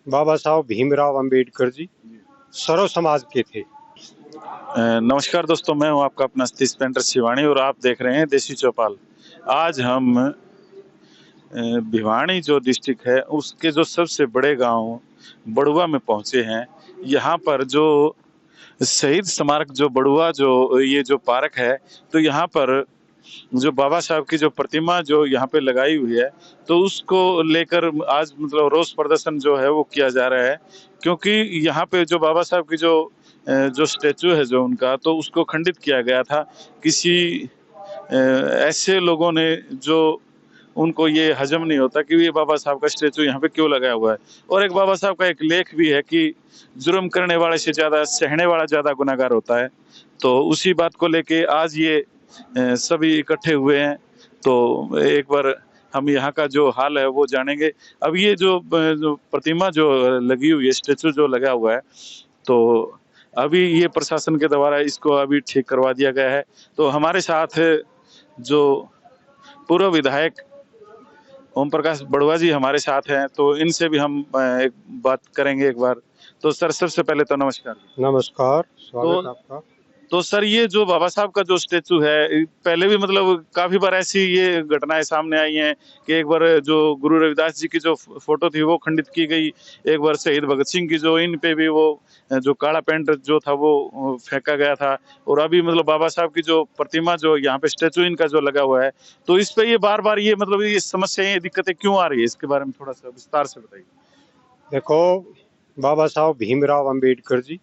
बाबा साहब भीमराव अंबेडकर जी सर्व समाज के थे। नमस्कार दोस्तों, मैं हूं आपका अपना सतीश पेंटर शिवानी और आप देख रहे हैं देसी चौपाल। आज हम भिवानी जो डिस्ट्रिक्ट है उसके जो सबसे बड़े गांव बड़ुआ में पहुंचे हैं। यहाँ पर जो शहीद स्मारक जो बड़ुआ जो ये जो पार्क है, तो यहाँ पर जो बाबा साहब की जो प्रतिमा जो यहाँ पे लगाई हुई है, तो उसको लेकर आज मतलब रोष प्रदर्शन जो है वो किया जा रहा है। क्योंकि यहाँ पे जो बाबा साहब की जो स्टेचू है जो उनका, तो उसको खंडित किया गया था किसी ऐसे लोगों ने जो उनको ये हजम नहीं होता कि ये बाबा साहब का स्टेचू यहाँ पे क्यों लगाया हुआ है। और एक बाबा साहब का एक लेख भी है कि जुर्म करने वाले से ज्यादा सहने वाला ज्यादा गुनाहगार होता है। तो उसी बात को लेके आज ये सभी इकट्ठे हुए हैं। तो एक बार हम यहाँ का जो हाल है वो जानेंगे। अब ये जो प्रतिमा जो लगी हुई है, स्टेचू जो लगा हुआ है, तो अभी ये प्रशासन के द्वारा इसको अभी ठीक करवा दिया गया है। तो हमारे साथ जो पूर्व विधायक ओम प्रकाश बड़ुआ जी हमारे साथ हैं, तो इनसे भी हम एक बात करेंगे एक बार। तो सर, सबसे पहले तो नमस्कार। नमस्कार, स्वागत तो आपका। तो सर, ये जो बाबा साहब का जो स्टेचू है, पहले भी मतलब काफी बार ऐसी ये घटनाएं सामने आई हैं कि एक बार जो गुरु रविदास जी की जो फोटो थी वो खंडित की गई, एक बार शहीद भगत सिंह की जो इन पे भी वो जो काला पेंट जो था वो फेंका गया था। और अभी मतलब बाबा साहब की जो प्रतिमा जो यहाँ पे स्टेचू इनका जो लगा हुआ है, तो इस पे ये बार बार ये मतलब ये समस्याएं ये दिक्कतें क्यों आ रही है, इसके बारे में थोड़ा सा विस्तार से बताइए। देखो, बाबा साहब भीमराव अंबेडकर जी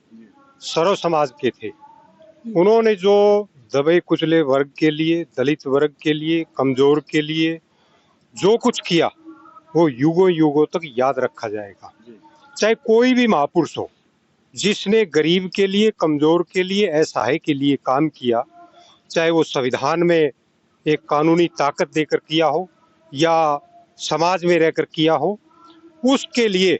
सर्व समाज के थे। उन्होंने जो दबे कुचले वर्ग के लिए, दलित वर्ग के लिए, कमजोर के लिए जो कुछ किया वो युगों युगों तक याद रखा जाएगा। चाहे कोई भी महापुरुष हो, जिसने गरीब के लिए, कमजोर के लिए, असहाय के लिए काम किया, चाहे वो संविधान में एक कानूनी ताकत देकर किया हो या समाज में रहकर किया हो, उसके लिए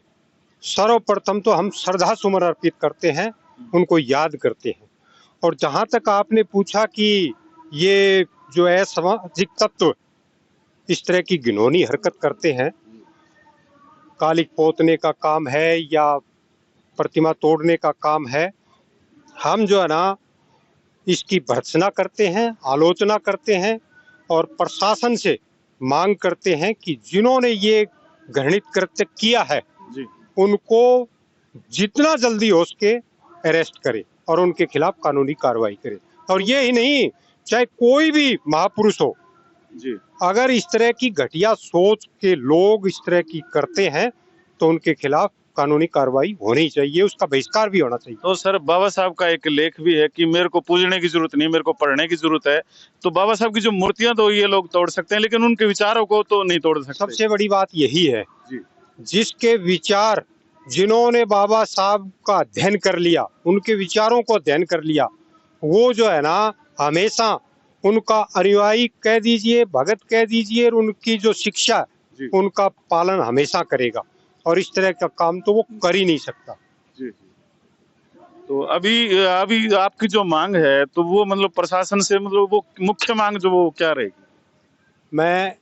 सर्वप्रथम तो हम श्रद्धा सुमन अर्पित करते हैं, उनको याद करते हैं। और जहां तक आपने पूछा कि ये जो असामाजिक तत्व इस तरह की घिनौनी हरकत करते हैं, कालिक पोतने का काम है या प्रतिमा तोड़ने का काम है, हम जो है ना इसकी भर्त्सना करते हैं, आलोचना करते हैं और प्रशासन से मांग करते हैं कि जिन्होंने ये घृणित कृत्य किया है जी। उनको जितना जल्दी हो सके अरेस्ट करे और उनके खिलाफ कानूनी कार्रवाई करे। और ये ही नहीं, चाहे कोई भी महापुरुष हो जी। अगर इस तरह की घटिया सोच के लोग इस तरह की करते हैं तो उनके खिलाफ कानूनी कार्रवाई होनी चाहिए, उसका बहिष्कार भी होना चाहिए। तो सर, बाबा साहब का एक लेख भी है कि मेरे को पूजने की जरूरत नहीं, मेरे को पढ़ने की जरूरत है। तो बाबा साहब की जो मूर्तियां तो ये लोग तोड़ सकते हैं, लेकिन उनके विचारों को तो नहीं तोड़ सकते। सबसे बड़ी बात यही है जी। जिसके विचार, जिन्होंने बाबा साहब का अध्ययन कर लिया, उनके विचारों को अध्ययन कर लिया, वो जो है ना हमेशा उनका अनुयायी कह दीजिए, भगत कह दीजिए, और उनकी जो शिक्षा उनका पालन हमेशा करेगा। और इस तरह का काम तो वो कर ही नहीं सकता। जी। तो अभी अभी आपकी जो मांग है, तो वो मतलब प्रशासन से मतलब वो मुख्य मांग जो वो क्या रहेगी? मैं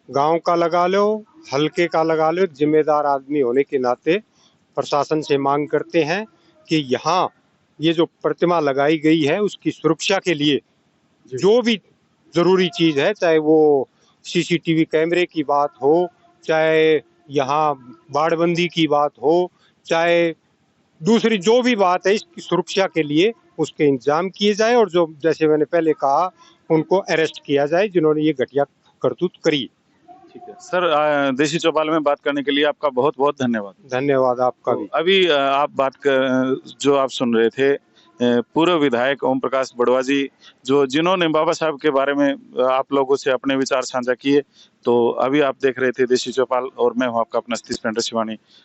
गांव का लगा लो, हल्के का लगा लो, जिम्मेदार आदमी होने के नाते प्रशासन से मांग करते हैं कि यहाँ ये जो प्रतिमा लगाई गई है उसकी सुरक्षा के लिए जो भी जरूरी चीज है, चाहे वो सीसीटीवी कैमरे की बात हो, चाहे यहाँ बाड़बंदी की बात हो, चाहे दूसरी जो भी बात है, इसकी सुरक्षा के लिए उसके इंतजाम किए जाए और जो जैसे मैंने पहले कहा उनको अरेस्ट किया जाए जिन्होंने ये घटिया करतूत करी। ठीक है सर, देसी चौपाल में बात करने के लिए आपका बहुत बहुत धन्यवाद। धन्यवाद आपका तो भी। अभी आप बात कर जो आप सुन रहे थे, पूर्व विधायक ओम प्रकाश बड़ुआ जी, जो जिन्होंने बाबा साहब के बारे में आप लोगों से अपने विचार साझा किए। तो अभी आप देख रहे थे देसी चौपाल और मैं हूं आपका अपना सतीश पेंटर शिवानी।